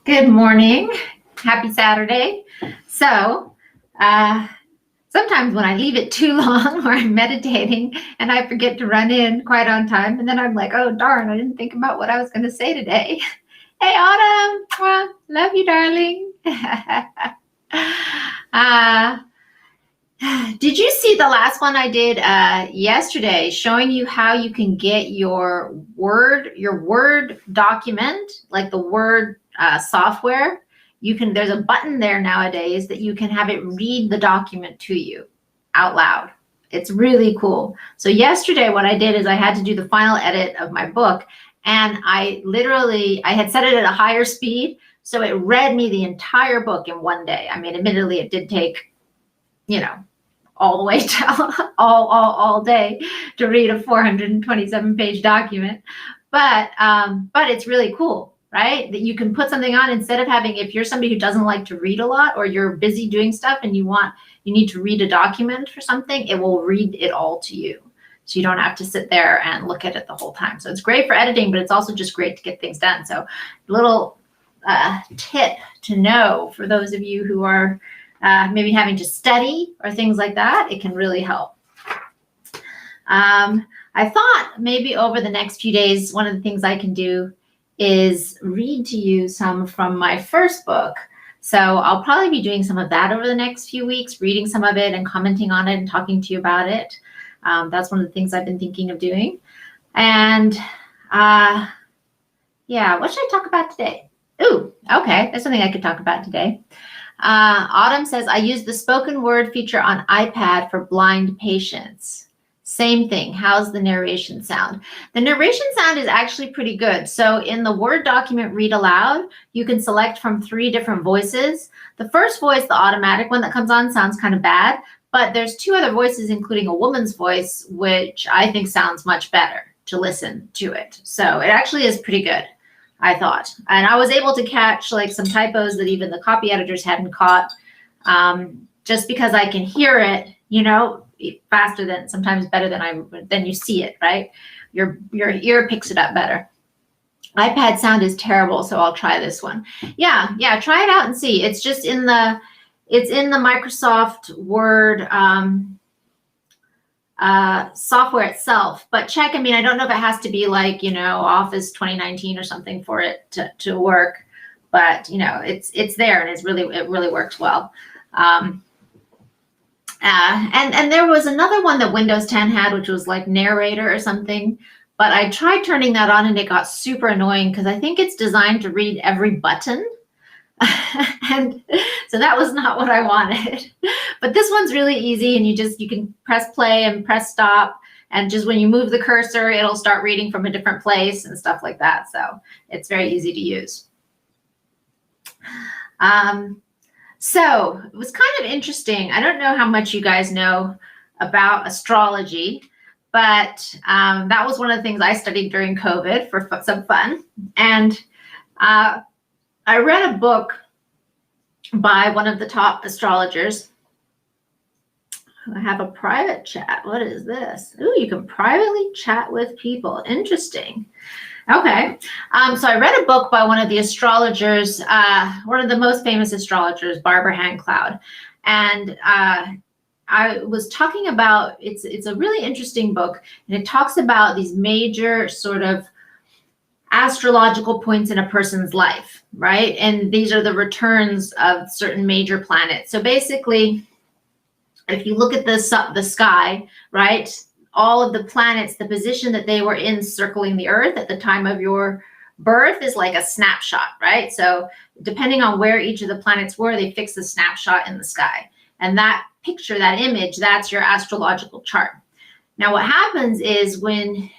Good morning. Happy Saturday. So, sometimes when I leave it too long or I'm meditating and I forget to run in quite on time, and then I'm like, oh, darn, I didn't think about what I was going to say today. Hey, Autumn. Well, love you, darling. uh, did you see the last one I did yesterday, showing you how you can get your Word document, like the Word software? There's a button there nowadays that you can have it read the document to you out loud. It's really cool. So yesterday what I did is I had to do the final edit of my book, and I had set it at a higher speed, so it read me the entire book in one day. I mean, admittedly, it did take, all the way to all day to read a 427-page document. But it's really cool, right? That you can put something on instead of having, if you're somebody who doesn't like to read a lot, or you're busy doing stuff and you need to read a document for something, it will read it all to you. So you don't have to sit there and look at it the whole time. So it's great for editing, but it's also just great to get things done. So little tip to know for those of you who are maybe having to study or things like that, it can really help. I thought maybe over the next few days, one of the things I can do is read to you some from my first book. So I'll probably be doing some of that over the next few weeks, reading some of it and commenting on it and talking to you about it. That's one of the things I've been thinking of doing. And yeah, what should I talk about today? Ooh, okay, there's something I could talk about today. Autumn says, I use the spoken word feature on iPad for blind patients. Same thing. How's the narration sound? The narration sound is actually pretty good. So in the Word document read aloud, you can select from 3 different voices. The first voice, the automatic one that comes on, sounds kind of bad, but there's 2 other voices, including a woman's voice, which I think sounds much better to listen to it. So it actually is pretty good, I thought. And I was able to catch like some typos that even the copy editors hadn't caught, just because I can hear it, faster than, sometimes better than you see it, right? Your ear picks it up better. iPad sound is terrible, so I'll try this one. Yeah, try it out and see. It's just in the Microsoft Word software itself, but check. I mean, I don't know if it has to be like, Office 2019 or something for it to work, but it's there, and it really works well. And there was another one that Windows 10 had, which was like Narrator or something, but I tried turning that on and it got super annoying because I think it's designed to read every button. And so that was not what I wanted. But this one's really easy, and you can press play and press stop, and just when you move the cursor, it'll start reading from a different place and stuff like that. So it's very easy to use. So it was kind of interesting. I don't know how much you guys know about astrology, but that was one of the things I studied during COVID for some fun. And I read a book by one of the top astrologers. I have a private chat. What is this? Ooh, you can privately chat with people. Interesting. Okay. So I read a book by one of the astrologers, one of the most famous astrologers, Barbara Handcloud. And I was talking about, it's a really interesting book, and it talks about these major sort of astrological points in a person's life, right? And these are the returns of certain major planets. So basically, if you look at the sky, right, all of the planets, the position that they were in circling the Earth at the time of your birth is like a snapshot, right? So depending on where each of the planets were, they fix the snapshot in the sky. And that picture, that image, that's your astrological chart. Now, what happens is when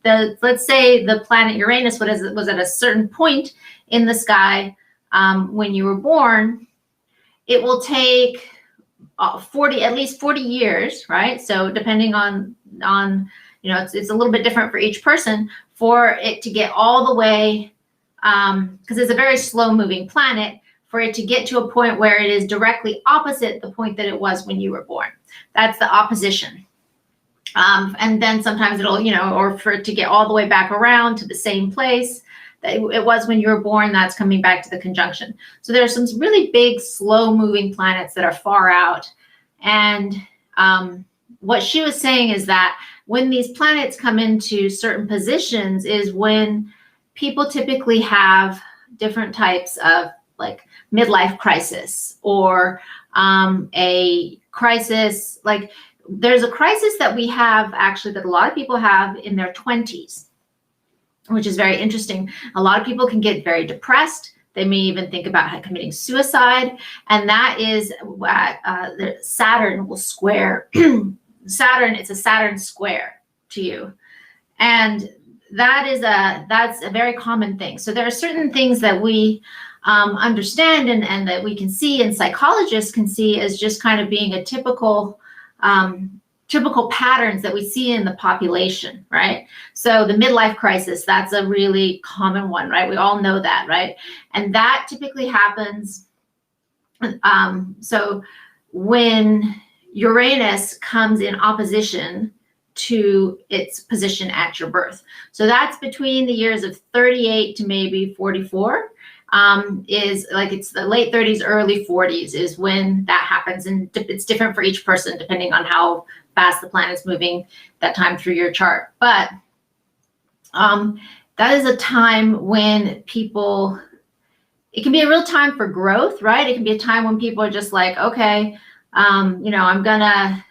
let's say the planet Uranus was at a certain point in the sky when you were born, it will take at least 40 years, right? So depending on it's a little bit different for each person, for it to get all the way, because it's a very slow moving planet, for it to get to a point where it is directly opposite the point that it was when you were born. That's the opposition. And then sometimes it'll, or for it to get all the way back around to the same place, it was when you were born that's coming back to the conjunction. So there are some really big, slow-moving planets that are far out. And what she was saying is that when these planets come into certain positions is when people typically have different types of like midlife crisis, or a crisis, like there's a crisis that we have actually that a lot of people have in their 20s, which is very interesting. A lot of people can get very depressed. They may even think about committing suicide. And that is Saturn will square Saturn. It's a Saturn square to you. And that's a very common thing. So there are certain things that we understand and that we can see, and psychologists can see as just kind of being a typical patterns that we see in the population, right? So the midlife crisis, that's a really common one, right? We all know that, right? And that typically happens. So when Uranus comes in opposition to its position at your birth. So that's between the years of 38 to maybe 44. Is like it's the late 30s, early 40s is when that happens. And it's different for each person depending on how fast the planet's moving that time through your chart. But that is a time when people, it can be a real time for growth, right? It can be a time when people are just like, okay, I'm gonna,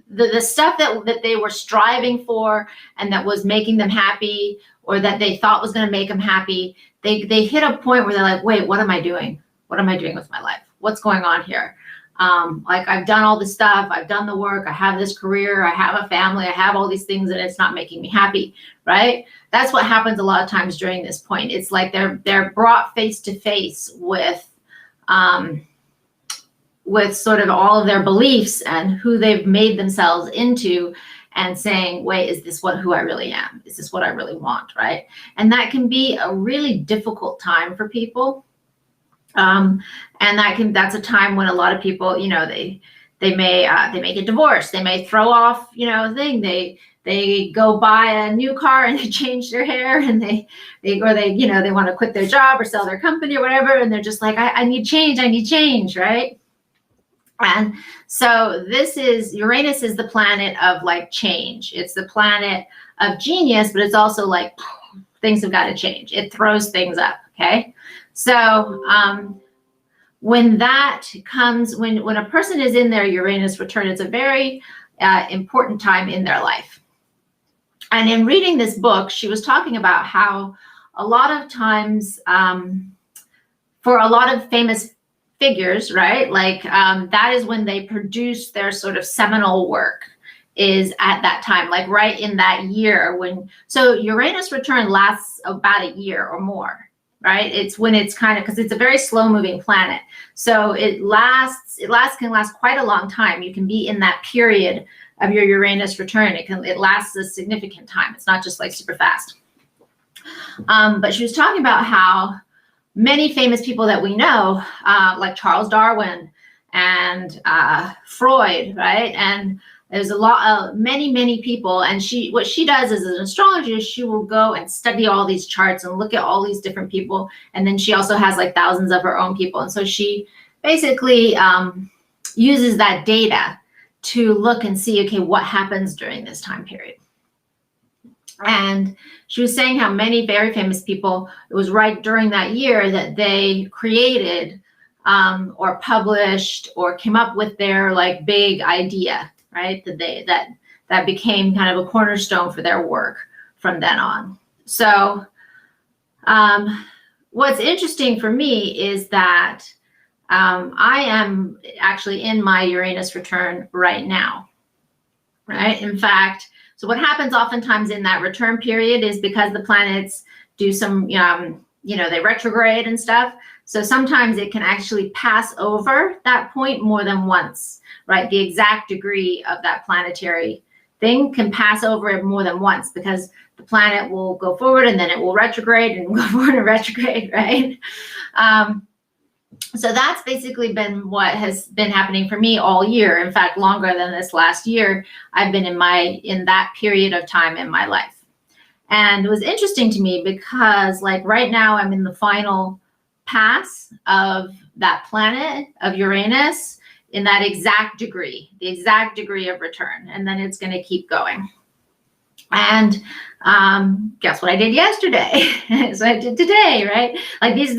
the stuff that they were striving for and that was making them happy, or that they thought was going to make them happy, they hit a point where they're like, wait, what am I doing? What am I doing with my life? What's going on here? Like I've done all this stuff, I've done the work, I have this career, I have a family, I have all these things, and it's not making me happy, right? That's what happens a lot of times during this point. It's like they're brought face to face with sort of all of their beliefs and who they've made themselves into, and saying, wait, is this who I really am? Is this what I really want, right? And that can be a really difficult time for people. And that's a time when a lot of people, they may get divorced, they may throw off, a thing, they go buy a new car and they change their hair, and they want to quit their job or sell their company or whatever, and they're just like, I need change, right? And so Uranus is the planet of like change. It's the planet of genius, but it's also like things have got to change. It throws things up. Okay. So when that comes, when a person is in their Uranus return, it's a very important time in their life. And in reading this book, she was talking about how a lot of times for a lot of famous figures, right? Like that is when they produce their sort of seminal work, is at that time, like right in that year so Uranus return lasts about a year or more, right? It's when it's kind of, because it's a very slow moving planet. So it can last quite a long time. You can be in that period of your Uranus return. It lasts a significant time. It's not just like super fast. But she was talking about how many famous people that we know, like Charles Darwin and Freud, right? And there's a lot of many people. And what she does as an astrologer is she will go and study all these charts and look at all these different people. And then she also has like thousands of her own people. And so she basically uses that data to look and see, okay, what happens during this time period. And she was saying how many very famous people, it was right during that year that they created or published or came up with their like big idea, right? That became kind of a cornerstone for their work from then on. So what's interesting for me is that I am actually in my Uranus return right now, right? In fact, so what happens oftentimes in that return period is because the planets do some, they retrograde and stuff. So sometimes it can actually pass over that point more than once, right? The exact degree of that planetary thing can pass over it more than once, because the planet will go forward and then it will retrograde and go forward and retrograde, right? So that's basically been what has been happening for me all year. In fact, longer than this last year, I've been in that period of time in my life. And it was interesting to me because like right now I'm in the final pass of that planet of Uranus in that exact degree, the exact degree of return. And then it's going to keep going. And guess what I did yesterday? So I did today, right? Like these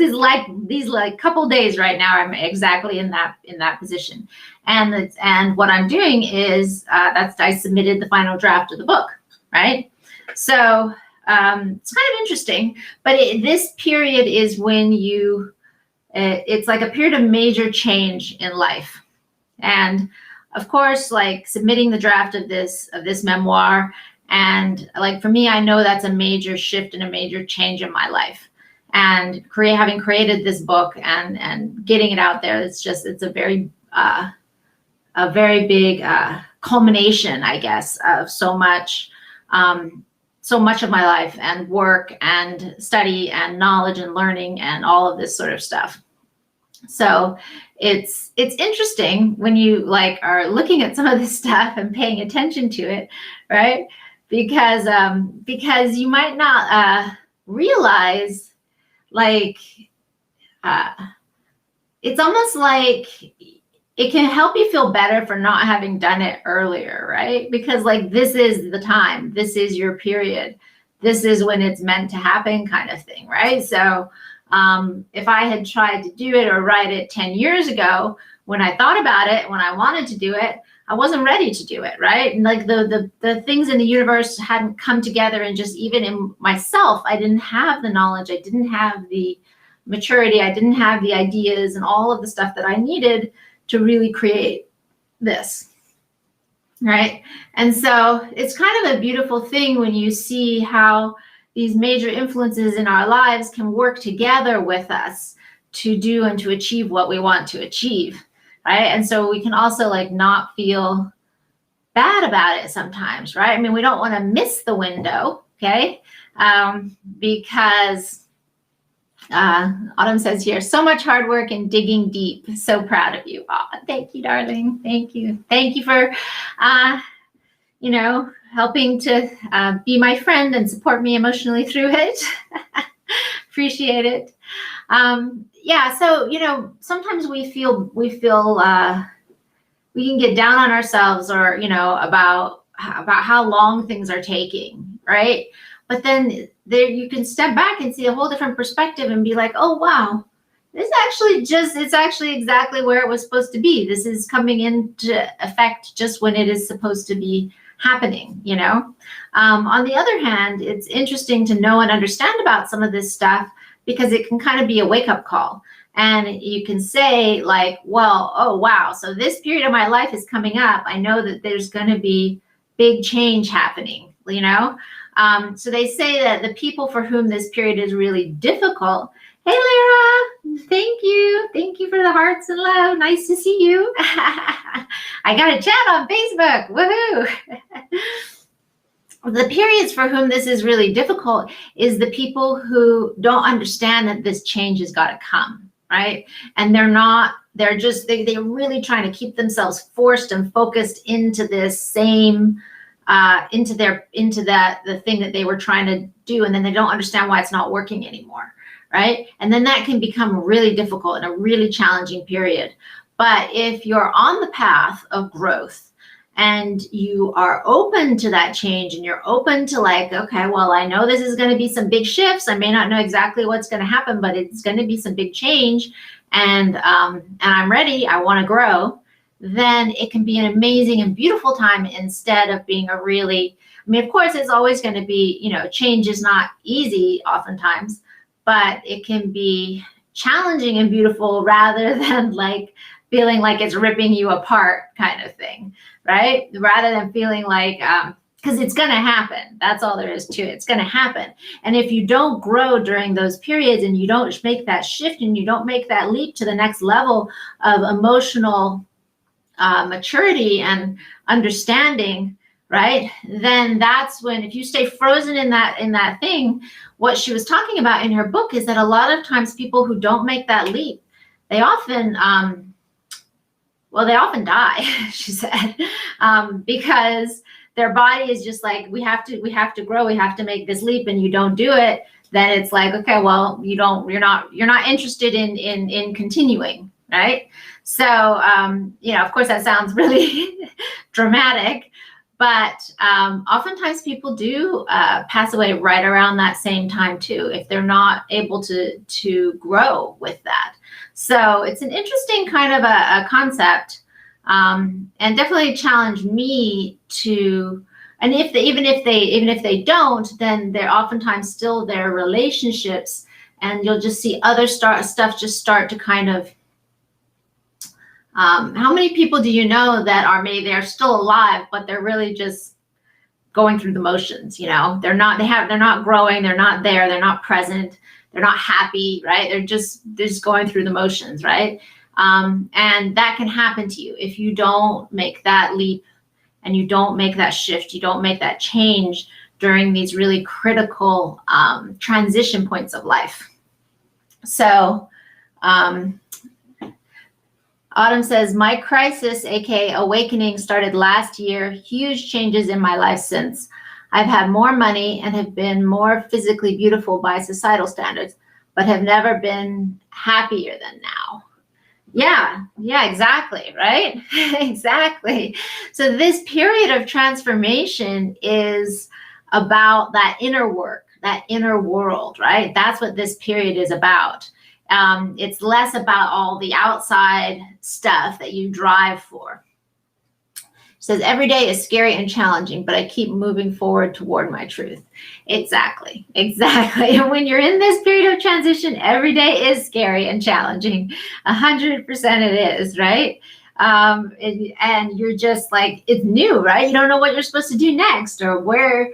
couple days right now, I'm exactly in that position. And what I'm doing is I submitted the final draft of the book, right? So it's kind of interesting, but this period is when it's like a period of major change in life. And of course, like submitting the draft of this memoir, and like for me, I know that's a major shift and a major change in my life. And having created this book and getting it out there, it's a very big culmination, I guess, of so much of my life and work and study and knowledge and learning and all of this sort of stuff. So it's interesting when you like are looking at some of this stuff and paying attention to it, right? Because you might not realize, like it's almost like it can help you feel better for not having done it earlier, right? Because like this is the time, this is your period, this is when it's meant to happen, kind of thing, right? So if I had tried to do it or write it 10 years ago, when I thought about it, when I wanted to do it, I wasn't ready to do it, right? And like the things in the universe hadn't come together, and just even in myself, I didn't have the knowledge, I didn't have the maturity, I didn't have the ideas and all of the stuff that I needed to really create this, right? And so it's kind of a beautiful thing when you see how these major influences in our lives can work together with us to do and to achieve what we want to achieve, right? And so we can also like not feel bad about it sometimes, right? I mean, we don't want to miss the window, okay? Because Autumn says here, so much hard work and digging deep. So proud of you. Oh, thank you, darling. Thank you. Thank you for, helping to be my friend and support me emotionally through it. Appreciate it. So, sometimes we can get down on ourselves or, about how long things are taking, right? But then there you can step back and see a whole different perspective and be like, oh, wow, it's actually exactly where it was supposed to be. This is coming into effect just when it is supposed to be happening, On the other hand, it's interesting to know and understand about some of this stuff because it can kind of be a wake-up call. And you can say like, well, oh, wow, so this period of my life is coming up. I know that there's going to be big change happening, So they say that the people for whom this period is really difficult. Hey, Lyra, thank you. Thank you for the hearts and love. Nice to see you. I got a chat on Facebook. Woohoo. The periods for whom this is really difficult is the people who don't understand that this change has got to come, right? And they're really trying to keep themselves forced and focused into this same into the thing that they were trying to do, and then they don't understand why it's not working anymore, right? And then that can become really difficult and a really challenging period. But if you're on the path of growth and you are open to that change and you're open to like, okay, well, I know this is going to be some big shifts. I may not know exactly what's going to happen, but it's going to be some big change, and I'm ready. I want to grow. Then it can be an amazing and beautiful time instead of being of course, it's always going to be, change is not easy oftentimes, but it can be challenging and beautiful rather than like feeling like it's ripping you apart kind of thing, right? Rather than feeling like, because it's going to happen. That's all there is to it. It's going to happen. And if you don't grow during those periods and you don't make that shift and you don't make that leap to the next level of emotional maturity and understanding, right? Then that's when, if you stay frozen in that thing, what she was talking about in her book is that a lot of times people who don't make that leap, they often die, she said, because their body is just like, we have to grow, we have to make this leap, and you don't do it, then it's like, okay, well, you're not interested in continuing, right? So, of course that sounds really dramatic, but oftentimes people do pass away right around that same time too, if they're not able to grow with that. So it's an interesting kind of a concept, and definitely challenged me to. And even if they don't, then they're oftentimes still their relationships, and you'll just see other stuff just start to kind of. How many people do you know that they're still alive, but they're really just going through the motions? They're not growing, they're not there, they're not present, they're not happy, right? They're just going through the motions, right? And that can happen to you if you don't make that leap, and you don't make that shift, you don't make that change during these really critical transition points of life. So, Autumn says, my crisis, aka awakening, started last year. Huge changes in my life since. I've had more money and have been more physically beautiful by societal standards, but have never been happier than now. Yeah, exactly, right? Exactly. So this period of transformation is about that inner work, that inner world, right? That's what this period is about. It's less about all the outside stuff that you drive for. It says, every day is scary and challenging, but I keep moving forward toward my truth. Exactly. And when you're in this period of transition, every day is scary and challenging. 100% it is, right? And you're just like, it's new, right? You don't know what you're supposed to do next, or where.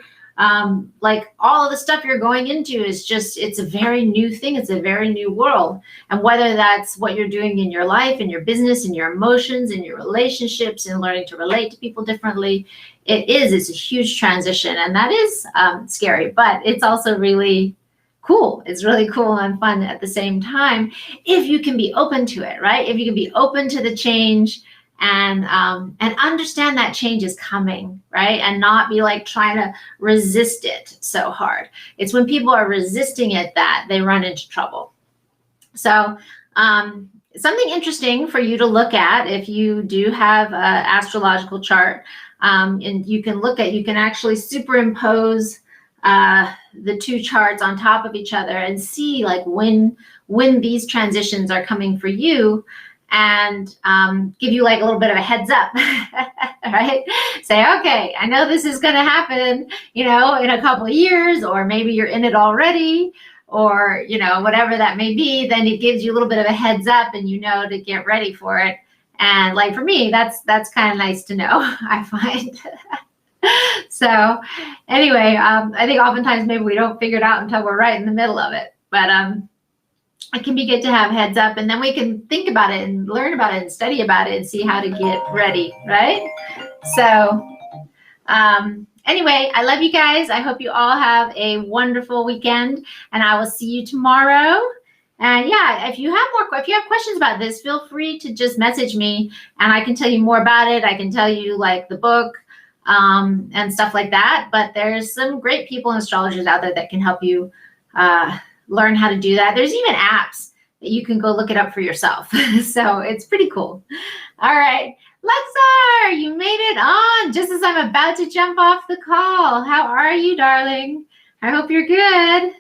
Like all of the stuff you're going into is it's a very new thing. It's a very new world. And whether that's what you're doing in your life, in your business, in your emotions, in your relationships, and learning to relate to people differently, it's a huge transition. And that is scary, but it's also really cool. It's really cool and fun at the same time, if you can be open to it, right? If you can be open to the change, and understand that change is coming, right? And not be like trying to resist it so hard. It's when people are resisting it that they run into trouble. So something interesting for you to look at, if you do have an astrological chart, and you can actually superimpose the two charts on top of each other and see like when these transitions are coming for you, and give you like a little bit of a heads up, right? Say, okay, I know this is going to happen, in a couple of years, or maybe you're in it already, or, whatever that may be. Then it gives you a little bit of a heads up, and to get ready for it. And like for me, that's kind of nice to know, I find. So anyway, I think oftentimes maybe we don't figure it out until we're right in the middle of it. But it can be good to have heads up, and then we can think about it and learn about it and study about it and see how to get ready, right? So anyway, I love you guys. I hope you all have a wonderful weekend, and I will see you tomorrow. And yeah, if you have questions about this, feel free to just message me, and I can tell you more about it. I can tell you like the book and stuff like that. But there's some great people and astrologers out there that can help you learn how to do that. There's even apps that you can go look it up for yourself. So it's pretty cool. All right. Luxar, you made it on just as I'm about to jump off the call. How are you, darling? I hope you're good.